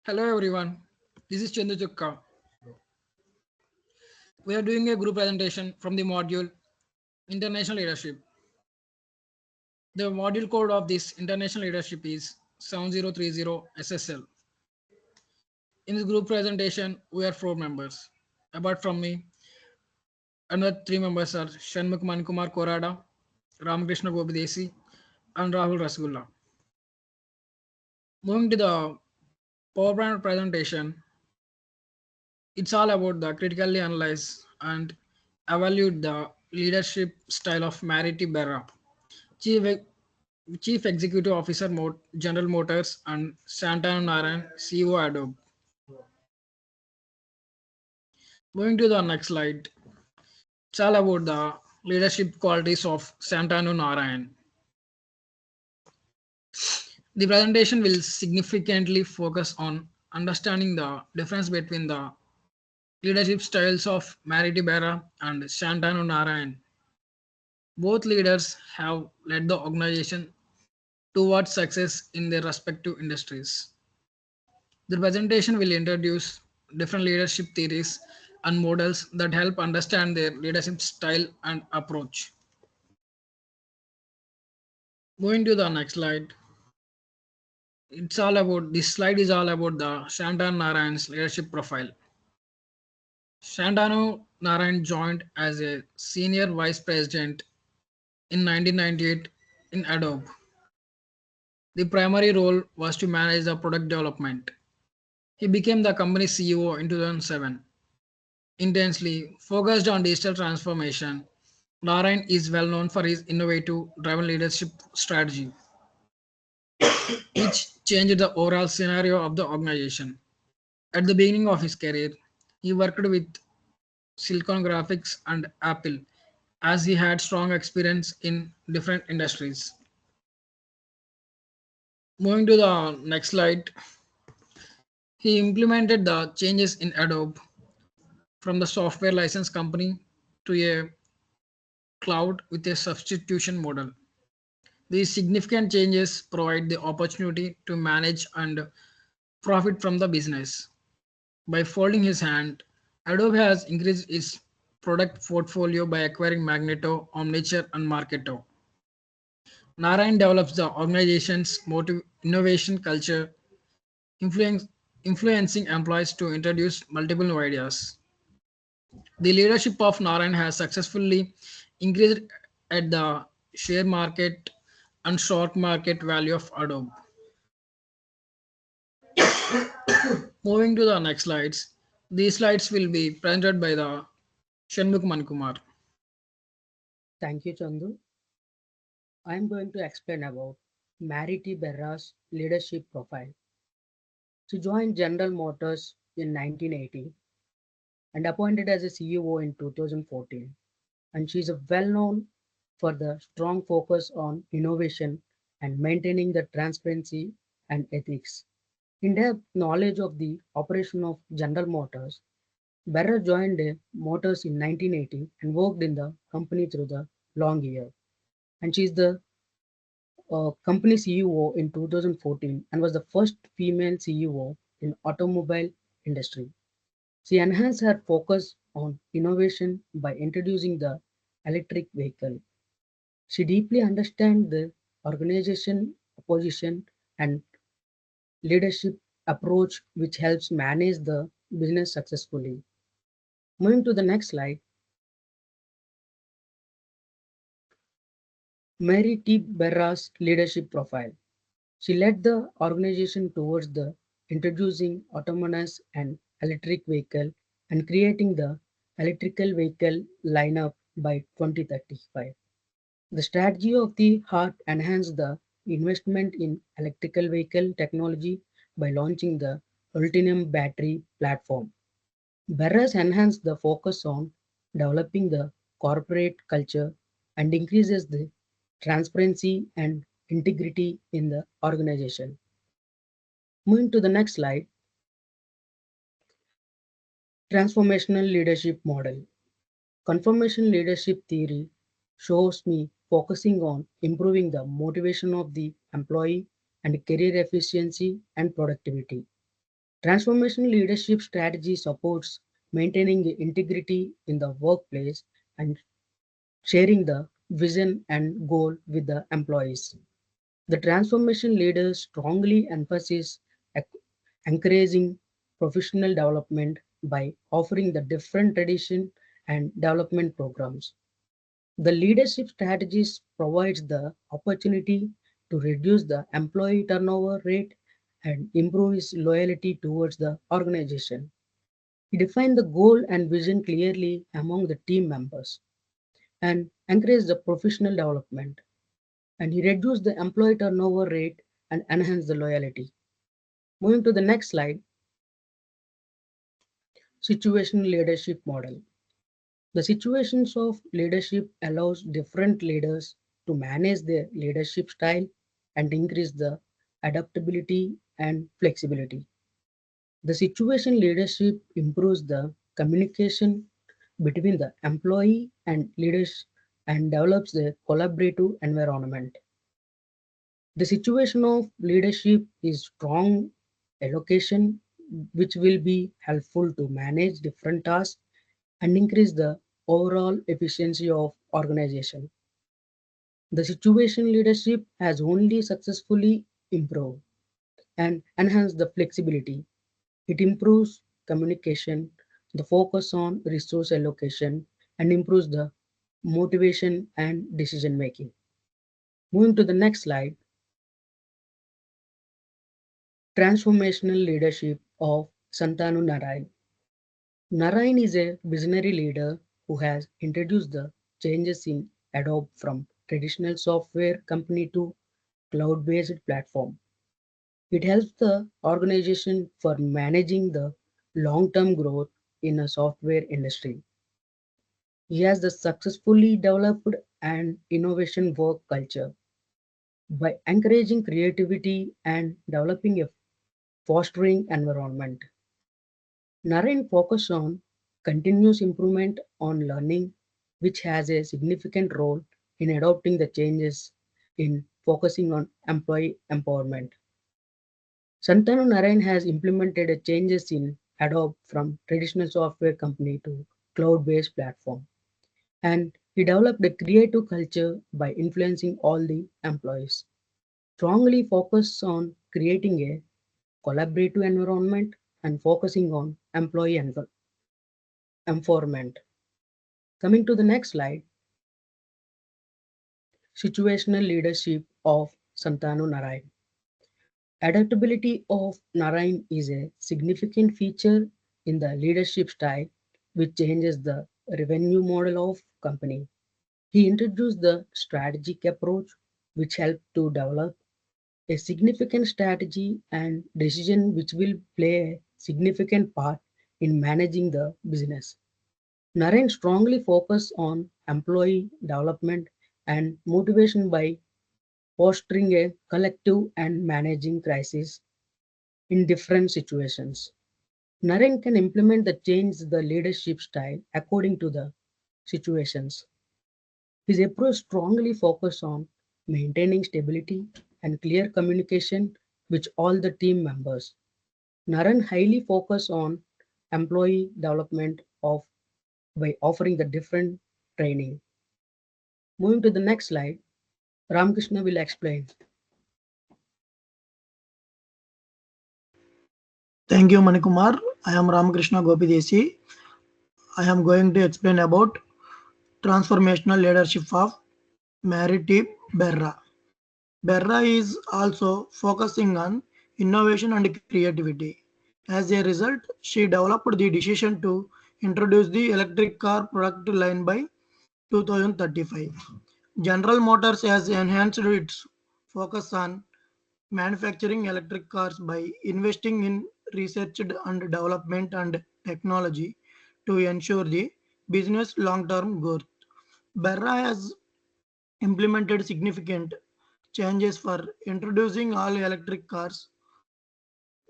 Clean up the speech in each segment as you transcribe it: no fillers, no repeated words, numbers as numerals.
Hello everyone, this is Chandu Chukka. We are doing a group presentation from the module International Leadership. The module code of this International Leadership is 7030 SSL. In this group presentation, we are 4 members. Apart from me, another 3 members are Shanmukh Mankumar Korada, Ramakrishna Gobidesi, and Rahul Rasgulla. Moving to the PowerPoint presentation, it's all about the critically analyze and evaluate the leadership style of Marity Berra, Chief, Chief Executive Officer, General Motors, and Santanu Narayan, CEO Adobe. Moving to the next slide, it's all about the leadership qualities of Santanu Narayan. The presentation will significantly focus on understanding the difference between the leadership styles of Marity Berra and Santanu Narayan. Both leaders have led the organization towards success in their respective industries. The presentation will introduce different leadership theories and models that help understand their leadership style and approach. Moving to the next slide, this slide is all about the Shantanu Narayan's leadership profile. Shantanu Narayan joined as a senior vice president in 1998 in Adobe. The primary role was to manage the product development. He became the company's CEO in 2007. Intensely focused on digital transformation, Narayan is well known for his innovative driven leadership strategy, which changed the overall scenario of the organization. At the beginning of his career, he worked with Silicon Graphics and Apple as he had strong experience in different industries. Moving to the next slide, he implemented the changes in Adobe from the software license company to a cloud with a substitution model. These significant changes provide the opportunity to manage and profit from the business. By folding his hand, Adobe has increased its product portfolio by acquiring Magneto, Omniture, and Marketo. Narayan develops the organization's innovation culture, influence, influencing employees to introduce multiple new ideas. The leadership of Narayan has successfully increased at the share market and stock market value of Adobe. Moving to the next slides, these slides will be presented by the Shanmukh Mankumar. Thank you, Chandu. I am going to explain about Marity Berra's leadership profile. She joined General Motors in 1980 and appointed as a CEO in 2014. And she is well known for the strong focus on innovation and maintaining the transparency and ethics. In-depth knowledge of the operation of General Motors, Berra joined Motors in 1980 and worked in the company through the long year. And she is the company CEO in 2014 and was the first female CEO in automobile industry. She enhanced her focus on innovation by introducing the electric vehicle. She deeply understands the organization position and leadership approach which helps manage the business successfully. Moving to the next slide, Mary T. Berra's leadership profile. She led the organization towards the introducing autonomous and electric vehicle and creating the electrical vehicle lineup by 2035. The strategy of the heart enhanced the investment in electrical vehicle technology by launching the Ultium battery platform. Barras enhanced the focus on developing the corporate culture and increases the transparency and integrity in the organization. Moving to the next slide, transformational leadership model. Confirmation leadership theory shows me focusing on improving the motivation of the employee and career efficiency and productivity. Transformation leadership strategy supports maintaining integrity in the workplace and sharing the vision and goal with the employees. The transformation leaders strongly emphasize encouraging professional development by offering the different tradition and development programs. The leadership strategies provides the opportunity to reduce the employee turnover rate and improve his loyalty towards the organization. He defined the goal and vision clearly among the team members and encouraged the professional development. And he reduced the employee turnover rate and enhanced the loyalty. Moving to the next slide, situational leadership model. The situations of leadership allows different leaders to manage their leadership style and increase the adaptability and flexibility. The situation leadership improves the communication between the employee and leaders and develops a collaborative environment. The situation of leadership is strong allocation, which will be helpful to manage different tasks and increase the overall efficiency of organization. The situation leadership has only successfully improved and enhanced the flexibility. It improves communication, the focus on resource allocation, and improves the motivation and decision making. Moving to the next slide, transformational leadership of Santanu Narayan. Narayan is a visionary leader who has introduced the changes in Adobe from traditional software company to cloud-based platform. It helps the organization for managing the long-term growth in a software industry. He has the successfully developed an innovation work culture by encouraging creativity and developing a fostering environment. Naren focus on continuous improvement on learning, which has a significant role in adopting the changes in focusing on employee empowerment. Santanu Narayan has implemented a changes in Adobe from traditional software company to cloud-based platform, and he developed a creative culture by influencing all the employees. Strongly focus on creating a collaborative environment and focusing on employee empowerment. Coming to the next slide, situational leadership of Santanu Narayan. Adaptability of Narayan is a significant feature in the leadership style which changes the revenue model of company. He introduced the strategic approach which helped to develop a significant strategy and decision which will play a significant part in managing the business. Naren strongly focused on employee development and motivation by fostering a collective and managing crisis in different situations. Naren can implement the change the leadership style according to the situations. His approach strongly focuses on maintaining stability and clear communication with all the team members. Naren highly focus on employee development of by offering the different training. Moving to the next slide, Ramakrishna will explain. Thank you, Manikumar. I am Ramakrishna Gopidesi. I am going to explain about transformational leadership of Marity Berra. Berra is also focusing on innovation and creativity. As a result, she developed the decision to introduce the electric car product line by 2035. General Motors has enhanced its focus on manufacturing electric cars by investing in research and development and technology to ensure the business long-term growth. Berra has implemented significant changes for introducing all electric cars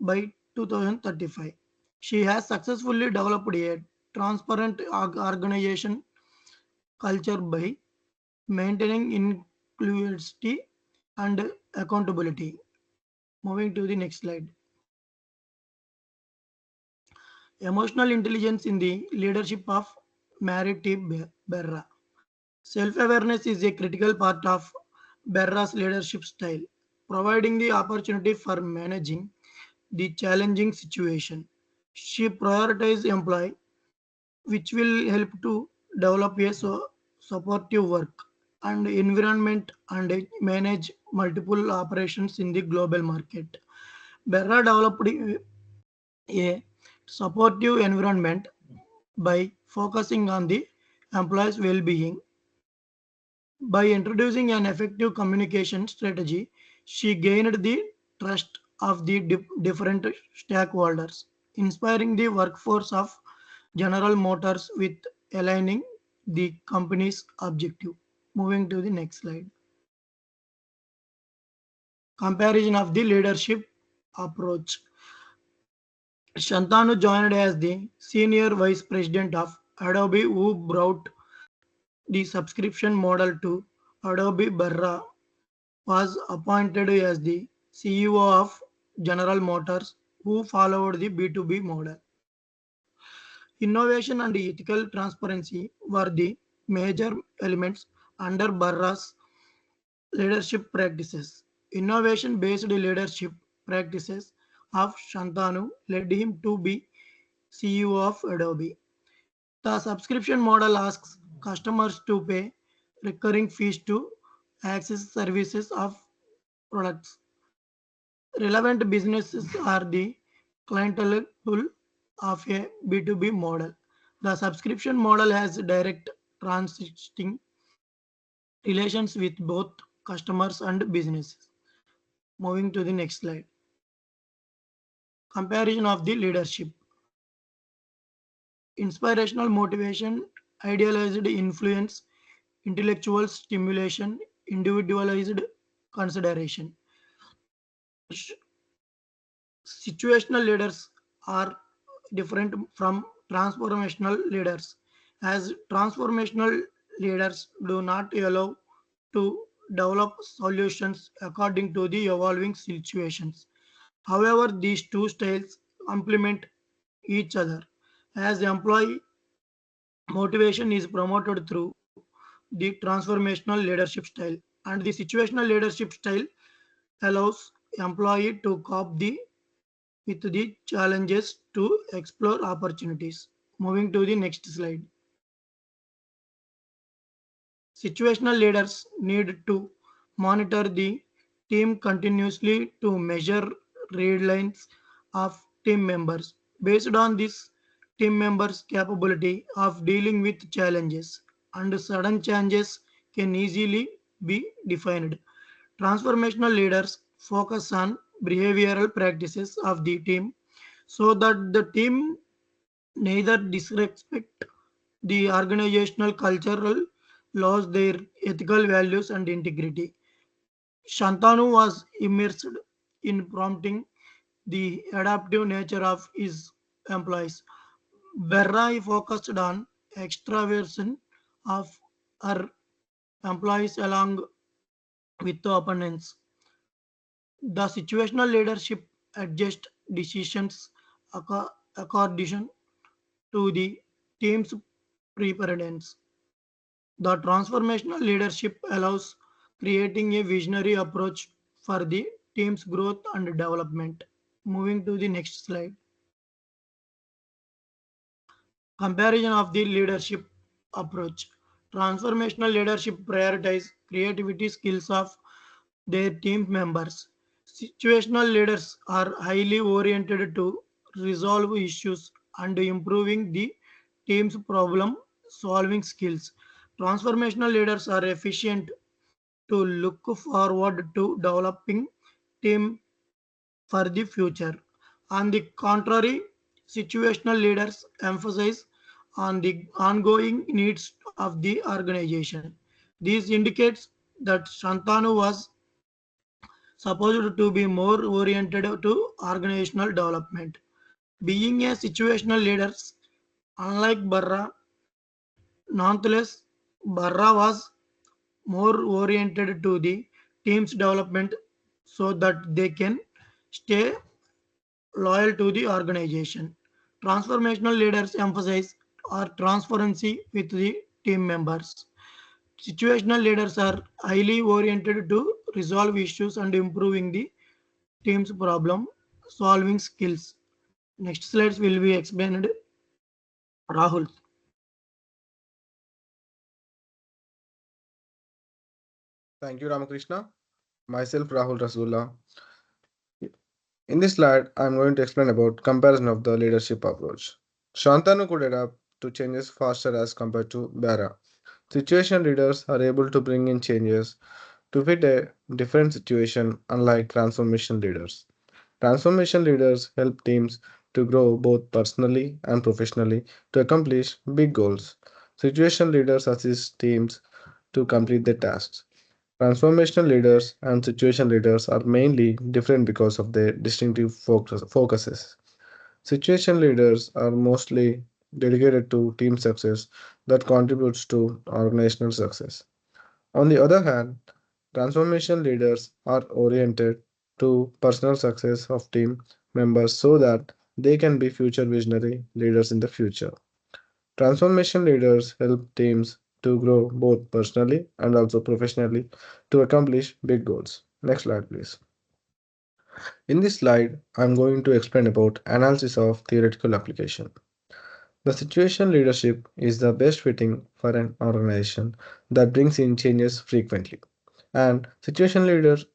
by 2035. She has successfully developed a transparent organization culture by maintaining inclusivity and accountability. Moving to the next slide. Emotional intelligence in the leadership of Marity Berra. Self-awareness is a critical part of Berra's leadership style, providing the opportunity for managing the challenging situation. She prioritizes employee, which will help to develop a supportive work and environment and manage multiple operations in the global market. Berra developed a supportive environment by focusing on the employees' well-being. By introducing an effective communication strategy, she gained the trust of the different stakeholders, inspiring the workforce of General Motors with aligning the company's objective. Moving to the next slide. Comparison of the leadership approach. Shantanu joined as the Senior Vice President of Adobe, who brought the subscription model to Adobe. Berra was appointed as the CEO of General Motors, who followed the B2B model. Innovation and ethical transparency were the major elements under Berra's leadership practices. Innovation based leadership practices of Shantanu led him to be CEO of Adobe. The subscription model asks customers to pay recurring fees to access services of products. Relevant businesses are the clientele pool of a B2B model. The subscription model has direct transiting relations with both customers and businesses. Moving to the next slide. Comparison of the leadership. Inspirational motivation, idealized influence, intellectual stimulation, individualized consideration. Situational leaders are different from transformational leaders, as transformational leaders do not allow to develop solutions according to the evolving situations. However, these two styles complement each other, as employee motivation is promoted through the transformational leadership style, and the situational leadership style allows employee to cope with the challenges to explore opportunities. Moving to the next slide. Situational leaders need to monitor the team continuously to measure red lines of team members. Based on this, team members' capability of dealing with challenges and sudden changes can easily be defined. Transformational leaders focus on behavioral practices of the team so that the team neither disrespect the organizational cultural laws, their ethical values and integrity. Shantanu was immersed in prompting the adaptive nature of his employees. Berra focused on extraversion of her employees along with the opponents. The situational leadership adjusts decisions according to the team's preference. The transformational leadership allows creating a visionary approach for the team's growth and development. Moving to the next slide. Comparison of the leadership approach. Transformational leadership prioritizes creativity skills of their team members. Situational leaders are highly oriented to resolve issues and improving the team's problem solving skills. Transformational leaders are efficient to look forward to developing team for the future. On the contrary, situational leaders emphasize on the ongoing needs of the organization. This indicates that Shantanu was supposed to be more oriented to organizational development. Being a situational leader, unlike Barra, nonetheless, Barra was more oriented to the team's development so that they can stay loyal to the organization. Transformational leaders emphasize our transparency with the team members. Situational leaders are highly oriented to resolve issues and improving the team's problem solving skills. Next slides will be explained. Rahul. Thank you, Ramakrishna. Myself, Rahul Rasgulla. In this slide, I'm going to explain about comparison of the leadership approach. Shantanu could adapt to changes faster as compared to Bara. Situation leaders are able to bring in changes to fit a different situation, unlike transformation leaders. Transformation leaders help teams to grow both personally and professionally to accomplish big goals. Situation leaders assist teams to complete their tasks. Transformational leaders and situation leaders are mainly different because of their distinctive focuses. Situation leaders are mostly dedicated to team success that contributes to organizational success. On the other hand, transformation leaders are oriented to personal success of team members so that they can be future visionary leaders in the future. Transformation leaders help teams to grow both personally and also professionally to accomplish big goals. Next slide, please. In this slide, I'm going to explain about analysis of theoretical application. The situation leadership is the best fitting for an organization that brings in changes frequently. And leaders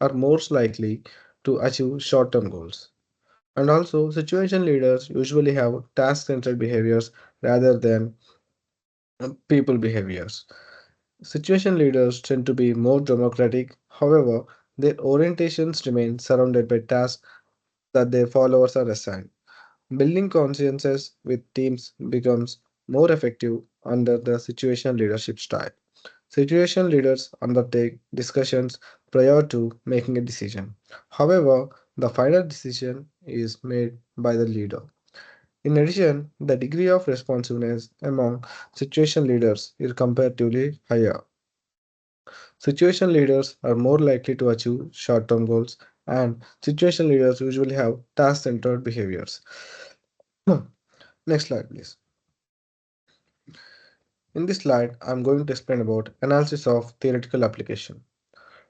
are most likely to achieve short-term goals. And also, situation leaders usually have task-centered behaviors rather than people behaviors. Situation leaders tend to be more democratic, however, their orientations remain surrounded by tasks that their followers are assigned. Building consciences with teams becomes more effective under the situation leadership style. Situation leaders undertake discussions prior to making a decision. However, the final decision is made by the leader. In addition, the degree of responsiveness among situation leaders is comparatively higher. Situation leaders are more likely to achieve short term goals, and situation leaders usually have task centered behaviors. Next slide, please. In this slide, I'm going to explain about analysis of theoretical application.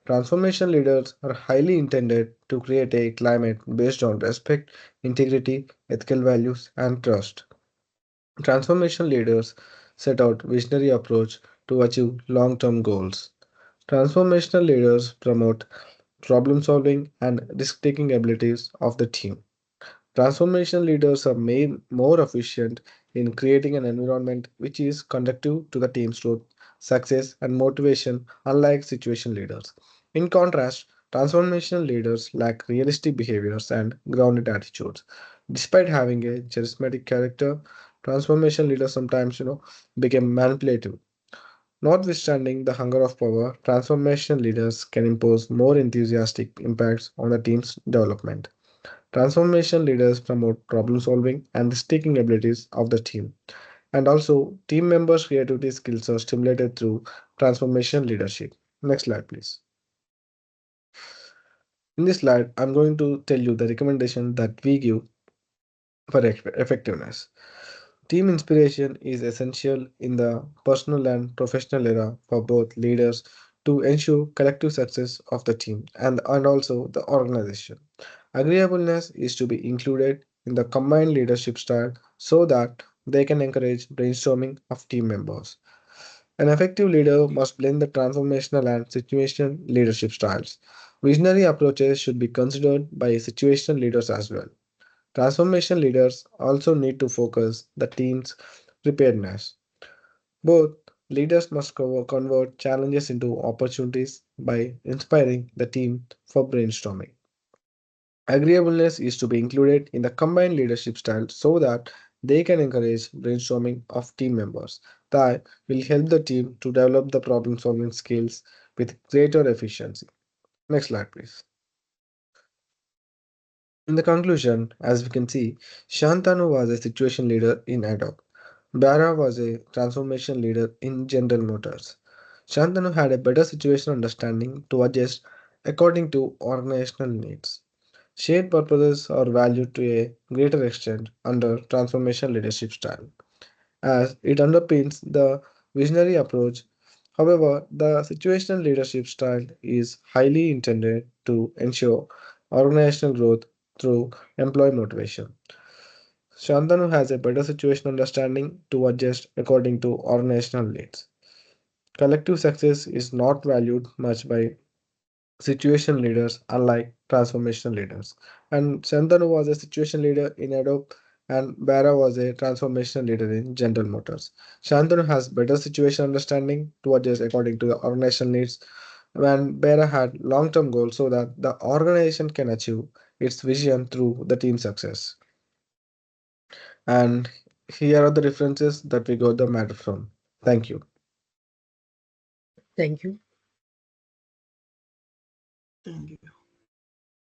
Transformation leaders are highly intended to create a climate based on respect, integrity, ethical values, and trust. Transformation leaders set out visionary approach to achieve long-term goals. Transformational leaders promote problem solving and risk taking abilities of the team. Transformation leaders are made more efficient in creating an environment which is conducive to the team's growth, success, and motivation, unlike situation leaders. In contrast, transformational leaders lack realistic behaviors and grounded attitudes. Despite having a charismatic character, transformation leaders sometimes, become manipulative. Notwithstanding the hunger of power, transformation leaders can impose more enthusiastic impacts on the team's development. Transformation leaders promote problem solving and risk taking abilities of the team. And also, team members' creativity skills are stimulated through transformation leadership. Next slide, please. In this slide, I'm going to tell you the recommendation that we give for effectiveness. Team inspiration is essential in the personal and professional era for both leaders to ensure collective success of the team and also the organization. Agreeableness is to be included in the combined leadership style so that they can encourage brainstorming of team members. An effective leader must blend the transformational and situational leadership styles. Visionary approaches should be considered by situational leaders as well. Transformation leaders also need to focus the team's preparedness. Both leaders must convert challenges into opportunities by inspiring the team for brainstorming. Agreeableness is to be included in the combined leadership style so that they can encourage brainstorming of team members that will help the team to develop the problem solving skills with greater efficiency. Next slide, please. In the conclusion, as we can see, Shantanu was a situation leader in Adobe. Bara was a transformation leader in General Motors. Shantanu had a better situation understanding to adjust according to organizational needs. Shared purposes are valued to a greater extent under transformational leadership style, as it underpins the visionary approach. However, the situational leadership style is highly intended to ensure organizational growth through employee motivation. Shantanu has a better situational understanding to adjust according to organizational needs. Collective success is not valued much by situation leaders, unlike transformation leaders. And Shantanu was a situation leader in Adobe, and Bara was a transformation leader in General Motors. Shantanu has better situation understanding to adjust according to the organizational needs, when Bara had long-term goals so that the organization can achieve its vision through the team success. And here are the references that we got the matter from. Thank you. Thank you. Thank you.